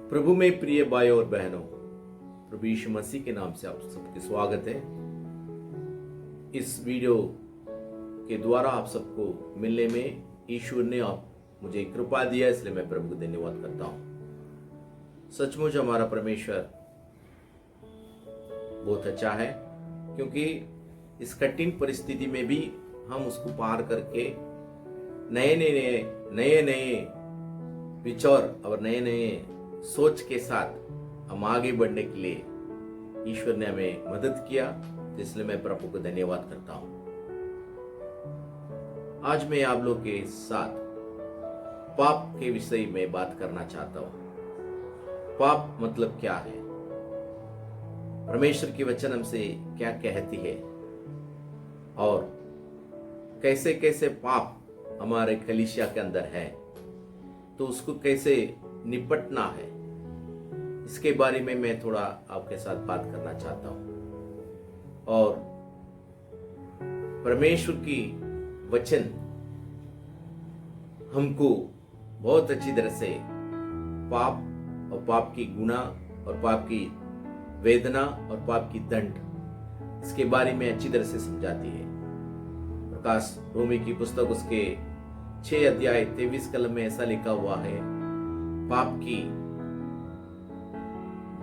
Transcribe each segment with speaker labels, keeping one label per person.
Speaker 1: प्रभु में प्रिय भाइयों और बहनों, प्रभु यीशु मसीह के नाम से आप सबके स्वागत है। इस वीडियो के द्वारा आप सबको मिलने में ईश्वर ने आप मुझे कृपा दिया, इसलिए मैं प्रभु को धन्यवाद करता हूँ। सचमुच हमारा परमेश्वर बहुत अच्छा है, क्योंकि इस कठिन परिस्थिति में भी हम उसको पार करके नए नए विचार और नए नए सोच के साथ हम आगे बढ़ने के लिए ईश्वर ने हमें मदद किया, इसलिए मैं प्रभु को धन्यवाद करता हूं। आज मैं आप लोग के साथ पाप के विषय में बात करना चाहता हूं। पाप मतलब क्या है, परमेश्वर की वचन हमसे क्या कहती है और कैसे कैसे पाप हमारे कलीसिया के अंदर है, तो उसको कैसे निपटना है, इसके बारे में मैं थोड़ा आपके साथ बात करना चाहता हूं। और परमेश्वर की वचन हमको बहुत अच्छी तरह से पाप और पाप की गुना और पाप की वेदना और पाप की दंड, इसके बारे में अच्छी तरह से समझाती है। प्रकाश रोमी की पुस्तक उसके 6 अध्याय 23 कलम में ऐसा लिखा हुआ है, पाप की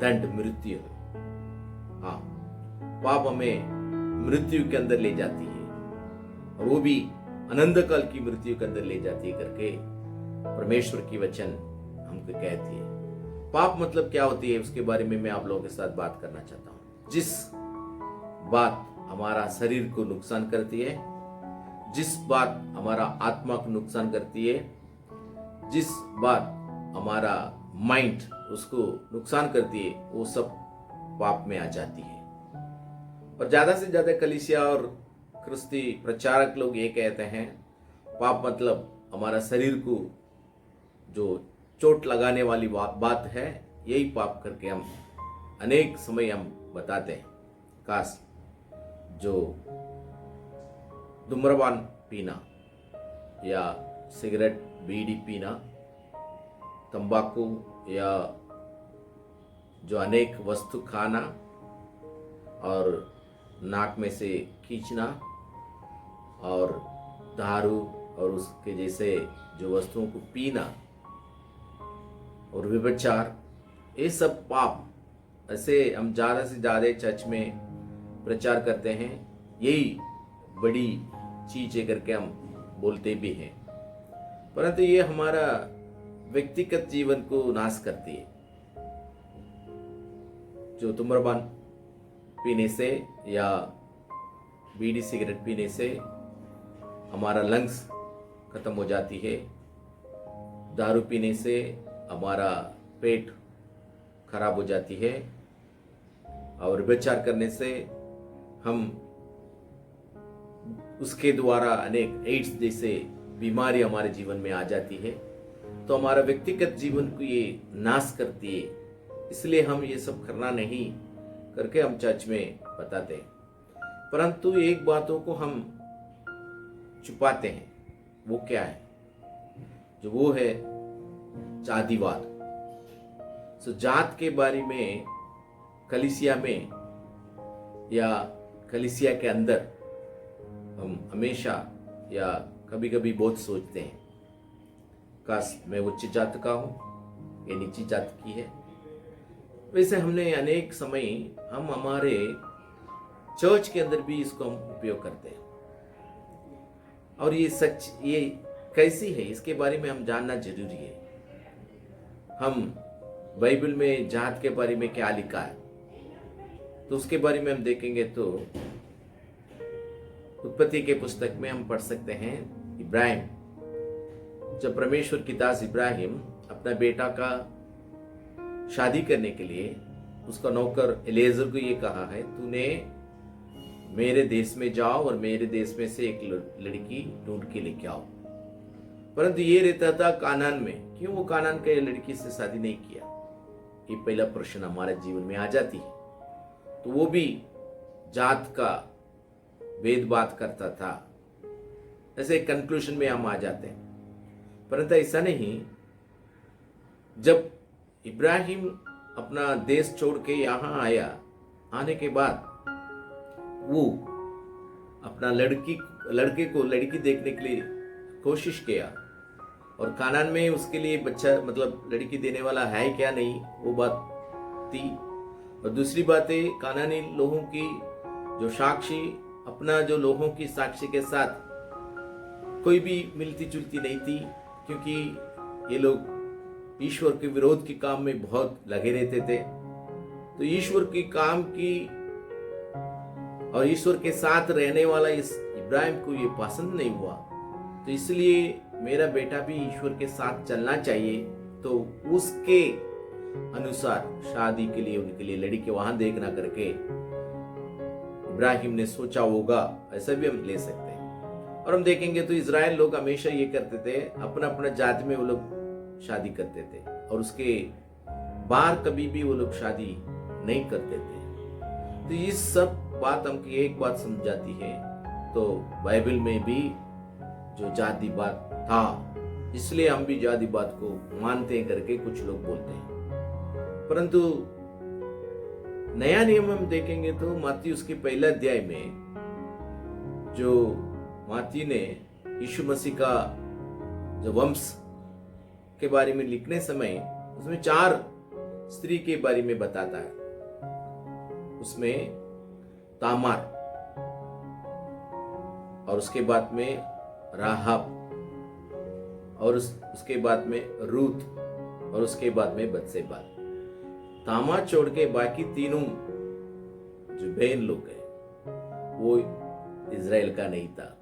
Speaker 1: दंड मृत्यु है। हाँ, पाप हमें मृत्यु के अंदर ले जाती है, और वो भी अनंत काल की मृत्यु के अंदर ले जाती है करके परमेश्वर की वचन हमको कहती है। पाप मतलब क्या होती है, उसके बारे में मैं आप लोगों के साथ बात करना चाहता हूं। जिस बात हमारा शरीर को नुकसान करती है, जिस बात हमारा आत्मा को नुकसान करती है, जिस बात हमारा माइंड उसको नुकसान करती है, वो सब पाप में आ जाती है। और ज्यादा से ज्यादा कलीसिया और क्रिस्ती प्रचारक लोग ये कहते हैं, पाप मतलब हमारा शरीर को जो चोट लगाने वाली बात है, यही पाप करके हम अनेक समय हम बताते हैं। काश जो धूम्रपान पीना या सिगरेट बीड़ी पीना, तंबाकू या जो अनेक वस्तु खाना और नाक में से खींचना और दारू और उसके जैसे जो वस्तुओं को पीना और व्यभिचार, ये सब पाप ऐसे हम ज़्यादा से ज़्यादा चर्च में प्रचार करते हैं, यही बड़ी चीज़ें करके हम बोलते भी हैं, परंतु ये हमारा व्यक्तिगत जीवन को नाश करती है। जो धूम्रपान पीने से या बीड़ी सिगरेट पीने से हमारा लंग्स खत्म हो जाती है, दारू पीने से हमारा पेट खराब हो जाती है, और व्यभिचार करने से हम उसके द्वारा अनेक एड्स जैसे बीमारी हमारे जीवन में आ जाती है। तो हमारा व्यक्तिगत जीवन को ये नाश करती है, इसलिए हम ये सब करना नहीं करके हम चर्च में बताते हैं। परंतु एक बातों को हम छुपाते हैं, वो क्या है, जो वो है जातिवाद। सो जात के बारे में कलीसिया में या कलीसिया के अंदर हम हमेशा या कभी कभी बहुत सोचते हैं, काश मैं उच्च जात का हूँ, ये नीची जात की है। वैसे हमने अनेक समय हम हमारे चर्च के अंदर भी इसको हम उपयोग करते हैं, और ये सच ये कैसी है, इसके बारे में हम जानना जरूरी है। हम बाइबल में जात के बारे में क्या लिखा है, तो उसके बारे में हम देखेंगे तो उत्पत्ति के पुस्तक में हम पढ़ सकते हैं, इब्राहिम, जब परमेश्वर की दास इब्राहिम अपना बेटा का शादी करने के लिए उसका नौकर एलिएजर को ये कहा है, तूने मेरे देश में जाओ और मेरे देश में से एक लड़की ढूंढ के लेके आओ। परंतु ये रहता था कानान में, क्यों वो कानान के लड़की से शादी नहीं किया, ये पहला प्रश्न हमारे जीवन में आ जाती है। तो वो भी जात का भेदभाव करता था, ऐसे कंक्लूजन में हम आ जाते हैं। परंतु ऐसा नहीं, जब इब्राहिम अपना देश छोड़ के यहाँ आया, आने के बाद वो अपना लड़के को लड़की देखने के लिए कोशिश किया, और कानान में उसके लिए बच्चा मतलब लड़की देने वाला है क्या नहीं वो बात थी। और दूसरी बात है, कानानी लोगों की जो साक्षी अपना जो लोगों की साक्षी के साथ कोई भी मिलती जुलती नहीं थी, क्योंकि ये लोग ईश्वर के विरोध के काम में बहुत लगे रहते थे। तो ईश्वर के काम की और ईश्वर के साथ रहने वाला इस इब्राहिम को ये पसंद नहीं हुआ। तो इसलिए मेरा बेटा भी ईश्वर के साथ चलना चाहिए, तो उसके अनुसार शादी के लिए उनके लिए लड़की वहां देखना करके इब्राहिम ने सोचा होगा, ऐसा भी हम ले सकते हैं। और हम देखेंगे तो इजराइल लोग हमेशा ये करते थे, अपना अपना जाति में वो लोग शादी करते थे और उसके बाहर कभी भी वो लोग शादी नहीं करते थे। तो ये सब बात हमको एक बात समझाती है, तो बाइबल में भी जो जातिवाद था, इसलिए हम भी जातिवाद को मानते हैं करके कुछ लोग बोलते हैं। परंतु नया नियम हम देखेंगे तो मत्ती उसके पहला अध्याय में जो मत्ती ने यीशु मसीह का जो वंश के बारे में लिखने समय उसमें 4 स्त्री के बारे में बताता है। उसमें तामार, और उसके बाद में राहाब, और उसके बाद में रूत, और उसके बाद में बत्सेबा। तामार छोड़ के बाकी तीनों जो बहन लोग हैं वो इजराइल का नहीं था,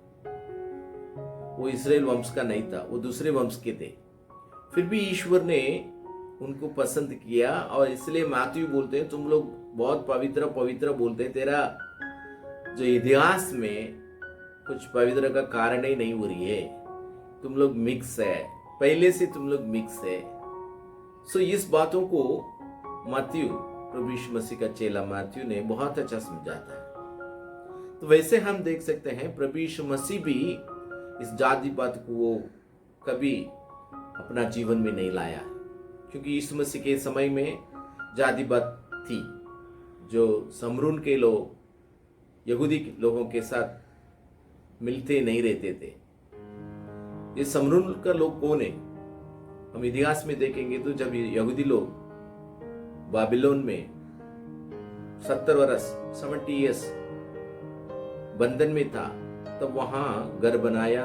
Speaker 1: वो इजराइल वंश का नहीं था, वो दूसरे वंश के थे। फिर भी ईश्वर ने उनको पसंद किया, और इसलिए मैथ्यू बोलते हैं तुम लोग बहुत पवित्र पवित्र बोलते हैं, तेरा जो इतिहास में कुछ पवित्र का कारण ही नहीं हो रही है, तुम लोग मिक्स है, पहले से तुम लोग मिक्स है। सो इस बातों को मैथ्यू, प्रभु यीशु मसीह का चेला मैथ्यू ने बहुत अच्छा समझाता है। तो वैसे हम देख सकते हैं प्रभु यीशु मसीह भी इस जातिवाद को वो कभी अपना जीवन में नहीं लाया, क्योंकि यीशु मसीह के समय में जातिवाद थी। जो समरून के लोग यहूदी लोगों के साथ मिलते नहीं रहते थे। ये समरून का लोग कौन है? हम इतिहास में देखेंगे तो जब यहूदी लोग बाबिलोन में 70 वर्ष 70 ईयर्स बंधन में था, तब वहां घर बनाया,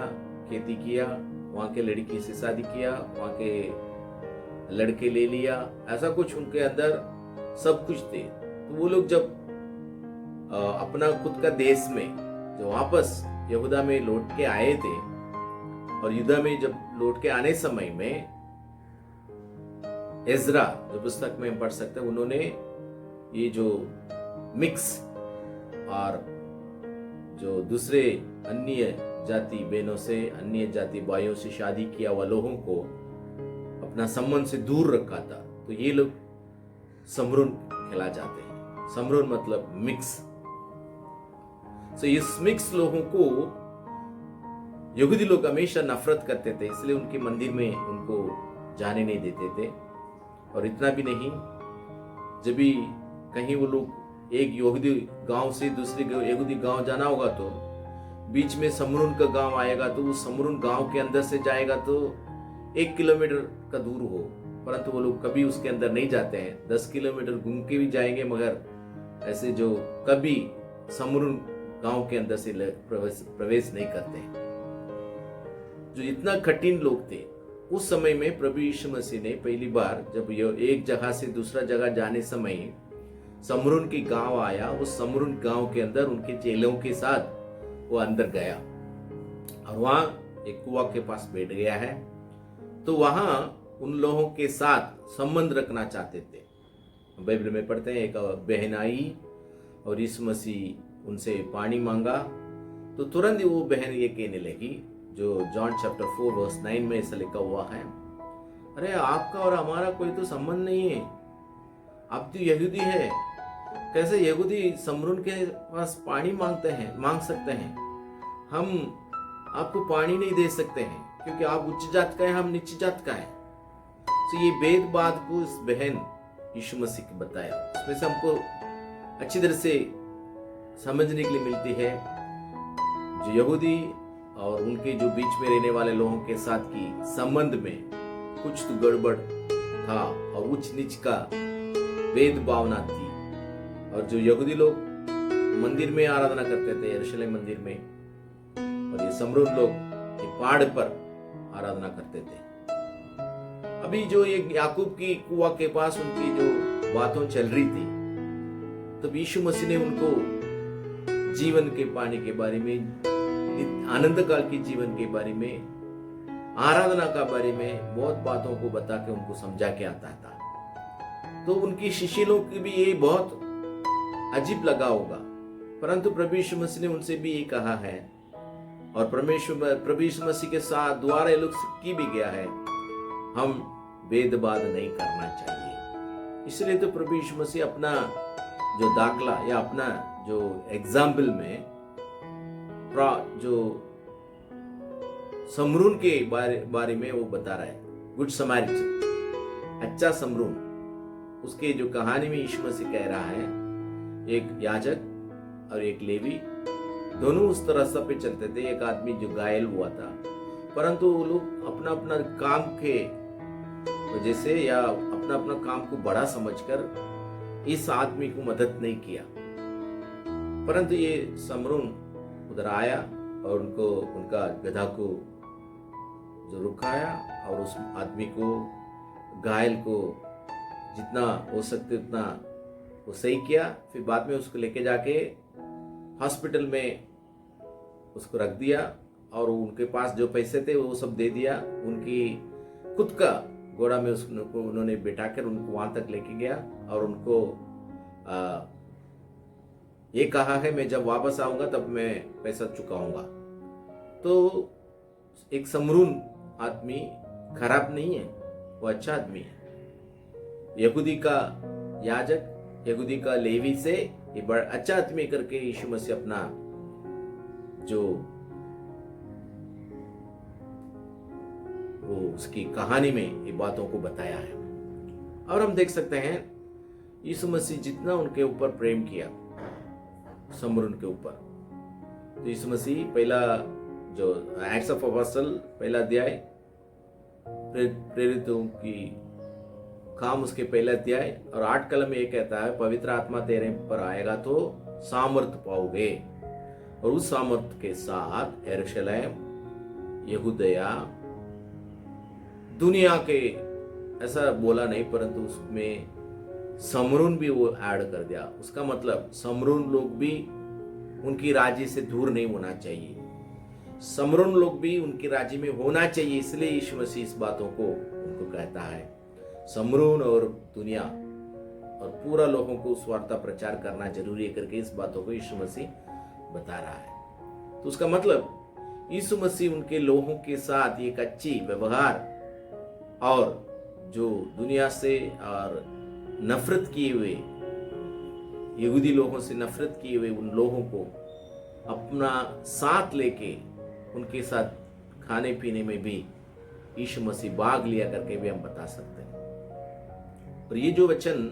Speaker 1: खेती किया, वहां के लड़की से शादी किया, वहां के लड़के ले लिया, ऐसा कुछ उनके अंदर सब कुछ थे। तो वो लोग जब अपना खुद का देश में जो वापस यहूदा में लौट के आए थे, और यहूदा में जब लौट के आने समय में एजरा जो पुस्तक में हम पढ़ सकते हैं, उन्होंने ये जो मिक्स और जो दूसरे अन्य जाति बहनों से, अन्य जाति भाइयों से शादी किया हुआ लोगों को अपना संबंध से दूर रखा था। तो ये लोग समरून कहला जाते हैं। समरून मतलब मिक्स। तो इस मिक्स लोगों को यहूदी लोग हमेशा नफरत करते थे, इसलिए उनके मंदिर में उनको जाने नहीं देते थे। और इतना भी नहीं, जब भी कहीं वो लोग एक यहूदी गांव से दूसरे यहूदी गांव जाना होगा तो बीच में समरून का गांव आएगा, तो वो समरून गांव के अंदर से जाएगा तो 1 किलोमीटर का दूर हो, परंतु वो लोग कभी उसके अंदर नहीं जाते हैं। 10 किलोमीटर घूम के भी जाएंगे, मगर ऐसे जो कभी समरून गांव के अंदर से प्रवेश नहीं करते हैं। जो इतना कठिन लोग थे उस समय में, प्रभु यीशु मसीह ने पहली बार जब एक जगह से दूसरा जगह जाने समय समरून की गांव आया, उस समरून गांव के अंदर उनके चेलों के साथ वो अंदर गया और वहां एक कुआं के पास बैठ गया है। तो वहां उन लोगों के साथ संबंध रखना चाहते थे। बाइबल में पढ़ते हैं, एक बहन आई और यीशु मसीह उनसे पानी मांगा, तो तुरंत ही वो बहन ये कहने लगी, जो जॉन चैप्टर 4 वर्स 9 में ऐसा लिखा हुआ है, अरे आपका और हमारा कोई तो संबंध नहीं है, आप तो यहूदी है, कैसे यहूदी समरून के पास पानी मांग सकते हैं? हम आपको पानी नहीं दे सकते हैं, क्योंकि आप उच्च जात का है, हम नीची जात का है। तो ये भेदभाव को इस बहन यीशु मसीह को बताया, उसमें से हमको अच्छी तरह से समझने के लिए मिलती है जो यहूदी और उनके जो बीच में रहने वाले लोगों के साथ की संबंध में कुछ तो गड़बड़ था और उच्च नीच का भेदभावना थी। और जो यहूदी लोग मंदिर में आराधना करते थे, यरूशलेम मंदिर में, और ये समरून लोग ये पहाड़ पर आराधना करते थे। अभी जो ये याकूब की कुआं के पास उनकी जो बातों चल रही थी, तब यीशु मसीह ने उनको जीवन के पानी के बारे में, आनंद काल के जीवन के बारे में, आराधना का बारे में बहुत बातों को बता के उनको समझा के आता था। तो उनकी शिष्य लोग की भी ये बहुत अजीब लगा होगा, परंतु प्रभु यीशु मसीह ने उनसे भी ये कहा है, और प्रभु यीशु मसीह के साथ द्वारा ये लोग की भी गया है, हम भेदभाव नहीं करना चाहिए। इसलिए तो प्रभु यीशु मसीह अपना जो दाखला या अपना जो एग्जाम्पल में जो समरून के बारे में वो बता रहा है, गुड समारिटन, अच्छा समरून, उसके जो कहानी में यीशु मसीह कह रहा है, एक याजक और एक लेवी दोनों उस रास्ते पे चलते थे। एक आदमी जो घायल हुआ था, परंतु वो लोग अपना अपना काम के वजह से या अपना अपना काम को बड़ा समझकर इस आदमी को मदद नहीं किया। परंतु ये समरून उधर आया और उनको उनका गधा को जो रुकाया और उस आदमी को, घायल को जितना हो सकते उतना वो सही किया। फिर बाद में उसको लेके जाके हॉस्पिटल में उसको रख दिया और उनके पास जो पैसे थे वो सब दे दिया। उनकी खुद का घोड़ा में उसको उन्होंने बिठाकर उनको वहां तक लेके गया और उनको ये कहा है मैं जब वापस आऊंगा तब मैं पैसा चुकाऊंगा। तो एक समरून आदमी खराब नहीं है, वो अच्छा आदमी है। यहूदी का याजक, यहूदी का लेवी से ये बड़ा अच्छा आदमी करके यीशु मसीह अपना जो वो उसकी कहानी में ये बातों को बताया है। और हम देख सकते हैं यीशु मसीह जितना उनके ऊपर प्रेम किया समरून के ऊपर, तो यीशु मसीह पहला जो एक्ट्स ऑफ अपोस्टल पहला अध्याय, प्रेरितों की काम उसके पहला अध्याय और 8 कलम में ये कहता है, पवित्र आत्मा तेरे पर आएगा तो सामर्थ पाओगे, और उस सामर्थ के साथ यरूशलेम, यहूदिया, दुनिया के, ऐसा बोला नहीं परंतु उसमें समरून भी वो ऐड कर दिया। उसका मतलब समरून लोग भी उनकी राज्य से दूर नहीं होना चाहिए, समरून लोग भी उनकी राज्य में होना चाहिए। इसलिए यीशु मसीह इस बातों को उनको कहता है, समरून और दुनिया और पूरा लोगों को स्वार्थ प्रचार करना जरूरी है करके इस बातों को यीशु मसीह बता रहा है। तो उसका मतलब यीशु मसीह उनके लोगों के साथ एक अच्छी व्यवहार और जो दुनिया से और नफरत किए हुए, यहूदी लोगों से नफरत किए हुए उन लोगों को अपना साथ लेके उनके साथ खाने पीने में भी यीशु मसीह भाग लिया करके भी हम बता सकते हैं। और ये जो वचन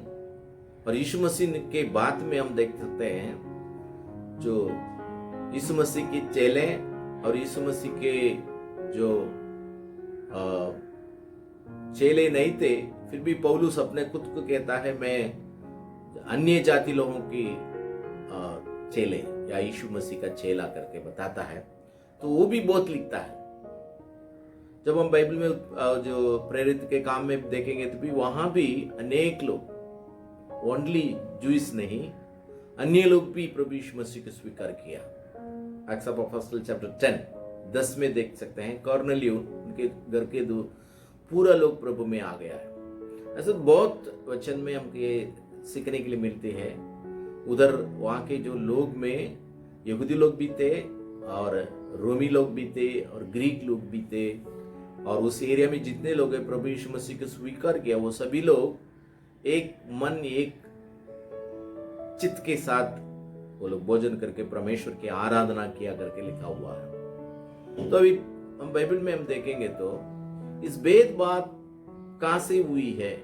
Speaker 1: और यीशु मसीह के बात में हम देख सकते हैं, जो यीशु मसीह के चेले और यीशु मसीह के जो चेले नहीं थे, फिर भी पौलुस अपने खुद को कहता है मैं अन्य जाति लोगों की चेले या यीशु मसीह का चेला करके बताता है। तो वो भी बहुत लिखता है। जब हम बाइबल में जो प्रेरित के काम में देखेंगे तो भी वहां भी अनेक लोग, ओनली जूइस नहीं, अन्य लोग भी प्रभु यीशु मसीह को स्वीकार किया। एक्ट्स ऑफ अपोस्टल चैप्टर 10 में देख सकते हैं, कॉर्नेलियस उनके घर के दो पूरा लोग प्रभु में आ गया है। ऐसे बहुत वचन में हमको ये सीखने के लिए मिलते हैं। उधर वहाँ के जो लोग में यहूदी लोग भी थे और रोमी लोग भी थे और ग्रीक लोग भी थे, और उस एरिया में जितने लोग हैं प्रभु यीशु मसीह को स्वीकार किया, वो सभी लोग एक मन एक चित्त के साथ वो लोग भोजन करके परमेश्वर की आराधना किया करके लिखा हुआ है। तो अभी हम बाइबल में हम देखेंगे तो इस भेदभाव कहां से हुई है।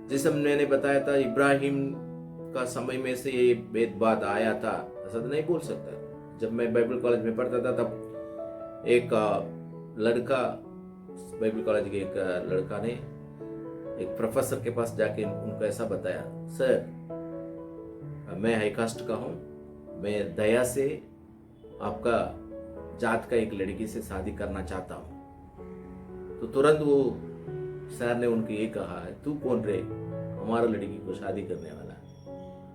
Speaker 1: जैसे मैंने बताया था, इब्राहिम का समय में से ये भेदभाव आया था, ऐसा तो नहीं बोल सकता। जब मैं बाइबल कॉलेज में पढ़ता था तब एक लड़का, बाइबल कॉलेज के एक लड़का ने एक प्रोफेसर के पास जाके उनको ऐसा बताया, सर मैं हाई कास्ट का हूं, मैं दया से आपका जात का एक लड़की से शादी करना चाहता हूं। तो तुरंत वो सर ने उनके ये कहा है, तू कौन रे हमारा लड़की को शादी करने वाला,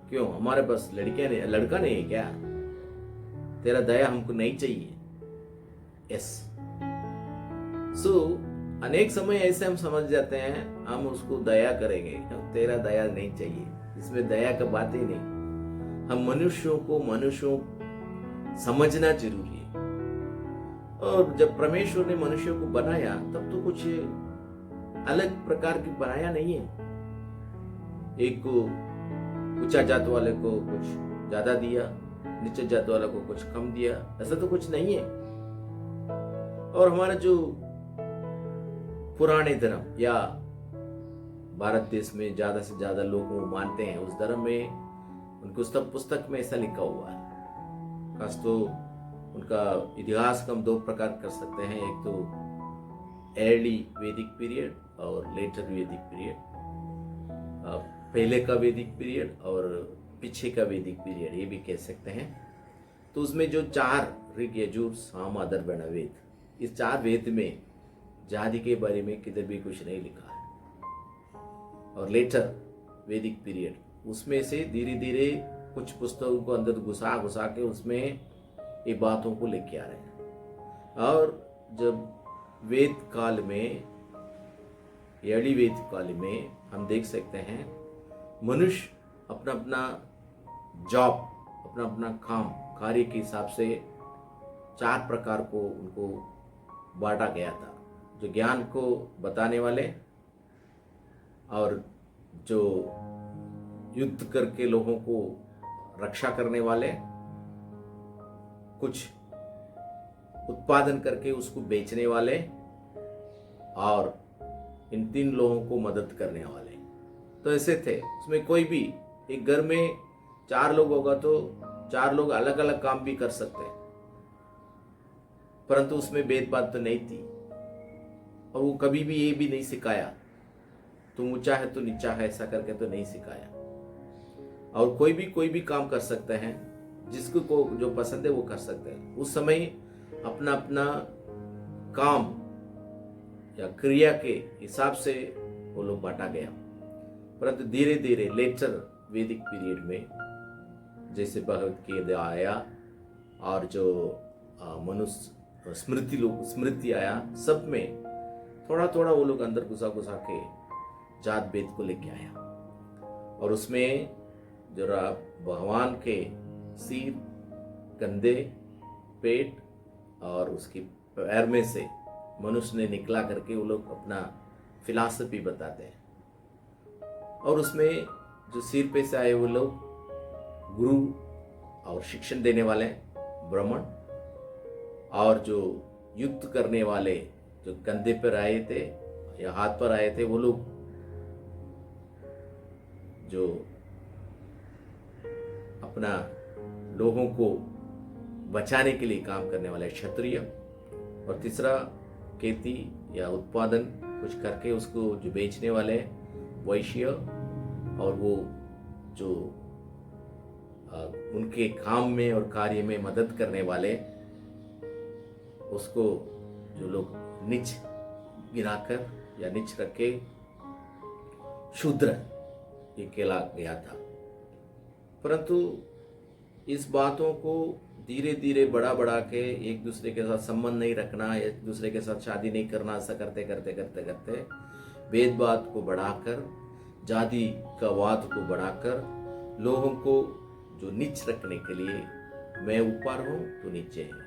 Speaker 1: क्यों हमारे पास लड़कियां नहीं, लड़का नहीं है क्या, तेरा दया हमको नहीं चाहिए। यस सो अनेक समय ऐसे हम समझ जाते हैं हम उसको दया करेंगे, तेरा दया नहीं चाहिए, इसमें दया का बात ही नहीं। हम मनुष्यों को मनुष्यों समझना जरूरी है। और जब परमेश्वर ने मनुष्यों को बनाया तब तो कुछ अलग प्रकार की बनाया नहीं है। एक को ऊंचा जात वाले को कुछ ज्यादा दिया, नीचे जात वाले को कुछ कम दिया, ऐसा तो कुछ नहीं है। और हमारा जो पुराने धर्म या भारत देश में ज्यादा से ज्यादा लोग वो मानते हैं, उस धर्म में उनको सब पुस्तक में ऐसा लिखा हुआ है। खास तो उनका इतिहास को हम दो प्रकार कर सकते हैं, एक तो अर्ली वैदिक पीरियड और लेटर वैदिक पीरियड, पहले का वैदिक पीरियड और पीछे का वैदिक पीरियड, ये भी कह सकते हैं। तो उसमें जो 4 ऋग यजुर साम अथर्वण वेद, इस 4 वेद में जाति के बारे में किधर भी कुछ नहीं लिखा है। और लेटर वैदिक पीरियड, उसमें से धीरे धीरे कुछ पुस्तकों को अंदर घुसा घुसा के उसमें ये बातों को लेके आ रहे हैं। और जब वेद काल में, अर्ली वेद काल में हम देख सकते हैं मनुष्य अपना अपना जॉब, अपना अपना काम कार्य के हिसाब से 4 प्रकार को उनको बांटा गया था। जो ज्ञान को बताने वाले, और जो युद्ध करके लोगों को रक्षा करने वाले, कुछ उत्पादन करके उसको बेचने वाले, और इन 3 लोगों को मदद करने वाले। तो ऐसे थे। उसमें कोई भी एक घर में 4 लोग होगा तो 4 लोग अलग अलग काम भी कर सकते हैं, परंतु उसमें भेदभाव तो नहीं थी। और वो कभी भी ये भी नहीं सिखाया तुम ऊंचा है तो नीचा है, ऐसा करके तो नहीं सिखाया। और कोई भी काम कर सकते हैं, जिसको को जो पसंद है वो कर सकते हैं। उस समय अपना अपना काम या क्रिया के हिसाब से वो लोग बांटा गया। परंतु धीरे धीरे लेटर वैदिक पीरियड में जैसे भगवत गीता आया और जो मनुष्य स्मृति आया, सब में थोड़ा थोड़ा वो लोग अंदर घुसा घुसा के जात भेद को लेके आया। और उसमें जरा भगवान के सिर, कंधे, पेट और उसकी पैर में से मनुष्य ने निकला करके वो लोग अपना फिलॉसफी बताते हैं। और उसमें जो सिर पे से आए वो लोग गुरु और शिक्षण देने वाले ब्राह्मण, और जो युद्ध करने वाले जो कंधे पर आए थे या हाथ पर आए थे वो लोग जो अपना लोगों को बचाने के लिए काम करने वाले क्षत्रिय, और तीसरा खेती या उत्पादन कुछ करके उसको जो बेचने वाले वैश्य, और वो जो उनके काम में और कार्य में मदद करने वाले, उसको जो लोग नीच गिराकर या नीच रख के शूद्र ये कहला गया था। परंतु इस बातों को धीरे धीरे बढ़ा के एक दूसरे के साथ संबंध नहीं रखना, एक दूसरे के साथ शादी नहीं करना, ऐसा करते करते करते करते भेदभाव को बढ़ाकर, जाति का वाद को बढ़ाकर लोगों को जो नीच रखने के लिए, मैं ऊपर हूं तो नीचे है,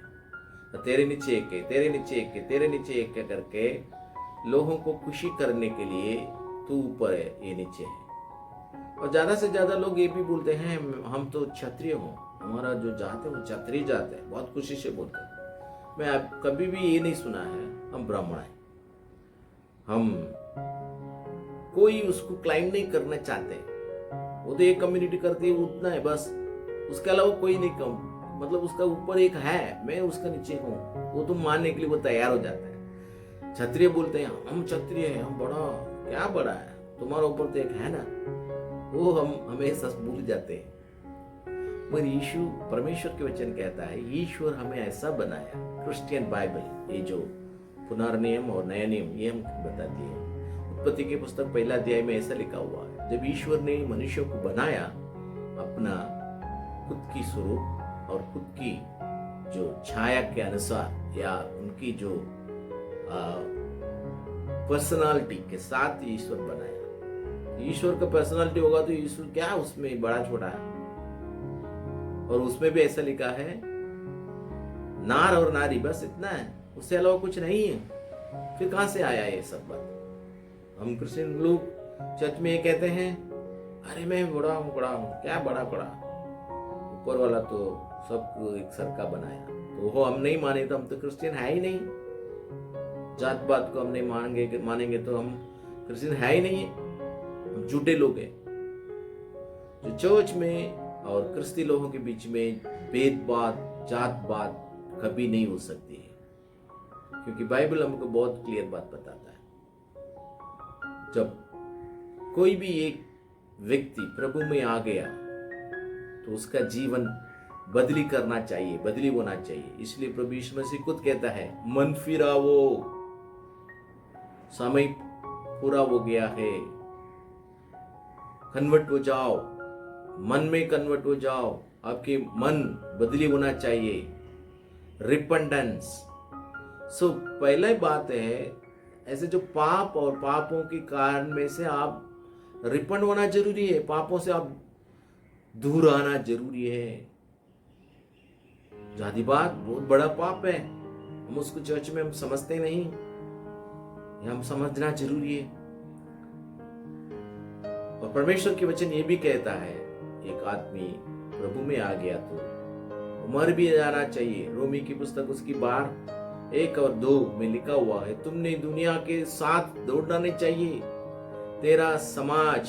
Speaker 1: तेरे नीचे एक है, तेरे नीचे एक है, तेरे नीचे एक है करके लोगों को खुशी करने के लिए तू ऊपर है ये नीचे है। और ज्यादा से ज्यादा लोग ये भी बोलते हैं हम तो क्षत्रिय हूँ, हमारा जो जात है वो क्षत्रिय जात है, बहुत खुशी से बोलते हैं। मैं कभी भी ये नहीं सुना है हम ब्राह्मण हैं। हम कोई उसको क्लाइम नहीं करना चाहते। वो तो एक कम्युनिटी करती है, उतना है बस, उसके अलावा कोई नहीं कम, मतलब उसका ऊपर एक है, मैं उसका नीचे हूँ, वो तो मानने के लिए वो तैयार हो जाता है। क्षत्रिय बोलते हैं हम क्षत्रिय हैं, हम बड़ा, क्या बड़ा है, तुम्हारा ऊपर तो एक है ना, वो हम हमेशा भूल जाते हैं। पर यीशु, परमेश्वर के वचन कहता है, ईश्वर हमें ऐसा बनाया, क्रिश्चियन बाइबल, ये जो पुनर्नियम और नया नियम, ये हम बताती है। उत्पत्ति की पुस्तक 1 अध्याय में ऐसा लिखा हुआ है, जब ईश्वर ने मनुष्यों को बनाया, अपना खुद की स्वरूप और खुद की जो छाया के अनुसार या उनकी जो पर्सनालिटी के साथ ईश्वर बनाया। ईश्वर का पर्सनालिटी होगा तो ईश्वर क्या उसमें बड़ा छोटा है। और उसमें भी ऐसा लिखा है, नार और नारी, बस इतना है, उससे अलावा कुछ नहीं है। फिर कहां से आया ये सब बात? हम क्रिश्चियन लोग चर्च में ये कहते हैं, अरे मैं बड़ा हूँ, क्या बड़ा, ऊपर वाला तो सबको एक सरका बनाया, तो वो हम नहीं माने तो हम तो क्रिश्चियन है ही नहीं। जात पात को हम नहीं मानेंगे तो हम क्रिश्चियन है ही नहीं, हम झूठे लोग हैं। जो चर्च में और क्रिस्ती लोगों के बीच में भेदभाव, जात पात कभी नहीं हो सकती है, क्योंकि बाइबल हमको बहुत क्लियर बात बताता है। जब कोई भी एक व्यक्ति प्रभु में आ गया तो उसका जीवन बदली करना चाहिए, बदली होना चाहिए। इसलिए प्रभु यीशु मसीह खुद कहता है, मन फिरावो, समय पूरा हो गया है, कन्वर्ट हो जाओ, मन में कन्वर्ट हो जाओ, आपके मन बदली होना चाहिए, रिपेंटेंस। सो पहला बात है, ऐसे जो पाप और पापों के कारण में से आप रिपेंट होना जरूरी है, पापों से आप दूर आना जरूरी है। जातिवाद बहुत बड़ा पाप है, हम उसको चर्च में हम समझते नहीं, हम समझना जरूरी है। और परमेश्वर के वचन ये भी कहता है, एक आदमी प्रभु में आ गया तो मर भी जाना चाहिए। रोमी की पुस्तक उसकी 1 और 2 में लिखा हुआ है, तुमने दुनिया के साथ दौड़ना नहीं चाहिए, तेरा समाज,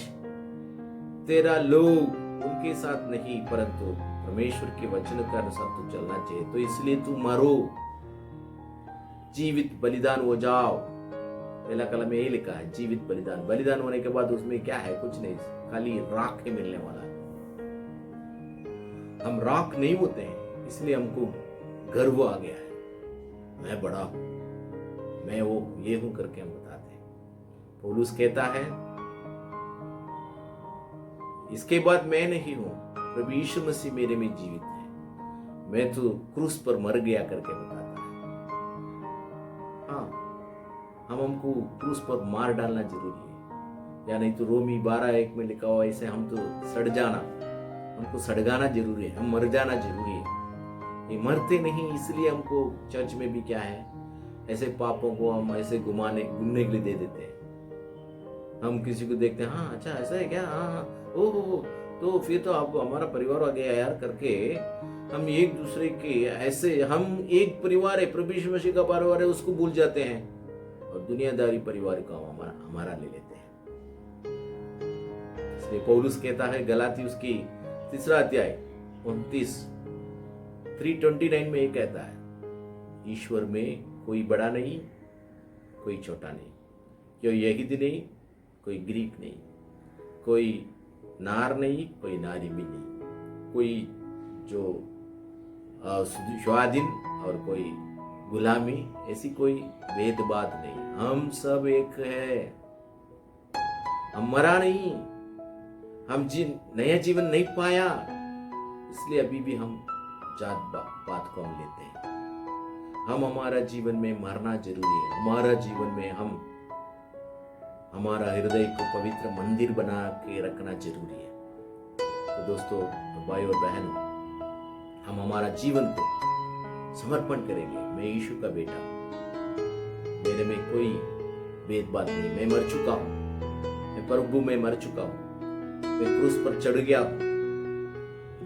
Speaker 1: तेरा लोग उनके साथ नहीं, परंतु परमेश्वर के वचन के अनुसार तो चलना चाहिए। तो इसलिए तू मरो, जीवित बलिदान हो जाओ। पहला कलम में यही लिखा है, जीवित बलिदान। बलिदान होने के बाद उसमें क्या है? कुछ नहीं, खाली राख ही मिलने वाला है। हम राख नहीं होते हैं, इसलिए हमको गर्व आ गया है, मैं बड़ा हूं, मैं वो ये हूं करके हम बताते हैं। पौलुस कहता है, इसके बाद मैं नहीं हूं, प्रभु यीशु मसीह मेरे में जीवित है, मैं तो क्रूस पर मर गया करके बताता है। हाँ, हमको क्रूस पर मार डालना जरूरी है, या नहीं तो रोमी 12:1 में लिखा हुआ ऐसे हम तो सड़ जाना, हमको सड़गाना जरूरी है, हम मर जाना जरूरी है। ये मरते नहीं, इसलिए हमको चर्च में भी क्या है, ऐसे पापों को हम ऐसे घूमने के लिए दे देते हैं। हम किसी को देखते हैं, हाँ अच्छा ऐसा है क्या, हाँ ओह तो फिर तो आप हमारा परिवार आ गया यार करके, हम एक दूसरे के ऐसे, हम एक परिवार है, प्रभु यीशु मसीह का परिवार है, उसको भूल जाते हैं और दुनियादारी परिवार का हमारा ले लेते हैं। इसलिए पौलुस कहता है गलाती उसकी 3 अध्याय 3:29 में ये कहता है, ईश्वर में कोई बड़ा नहीं, कोई छोटा नहीं, कोई यहूदी नहीं, कोई ग्रीक नहीं, कोई नार नहीं, कोई नारी भी नहीं, कोई जो स्वाधीन और कोई गुलामी, ऐसी कोई भेदभाव नहीं, हम सब एक है। हम मरा नहीं, हम नया जीवन नहीं पाया, इसलिए अभी भी हम जात पात को हम लेते हैं। हम हमारा जीवन में मरना जरूरी है, हमारा जीवन में हम हमारा हृदय को पवित्र मंदिर बना के रखना जरूरी है। तो दोस्तों, भाई और बहनों, हम हमारा जीवन को समर्पण करेंगे। मैं यीशु का बेटा हूं, मेरे में कोई भेदभाव नहीं, मैं मर चुका हूं, मैं प्रभु में मर चुका हूं, मैं क्रूस पर चढ़ गया हूं,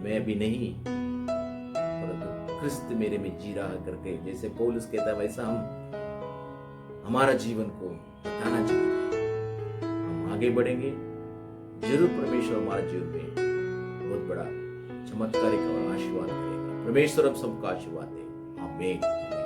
Speaker 1: मैं अभी नहीं, परंतु क्रिस्त मेरे में जी रहा करके, जैसे पौलुस कहता है वैसा हमारा जीवन को बताना जरूरी है। हम आगे बढ़ेंगे, जरूर परमेश्वर हमारे जीवन में बहुत बड़ा चमत्कारिक और आशीर्वाद करेगा। परमेश्वर हम सबको आशीर्वाद दे। आमीन।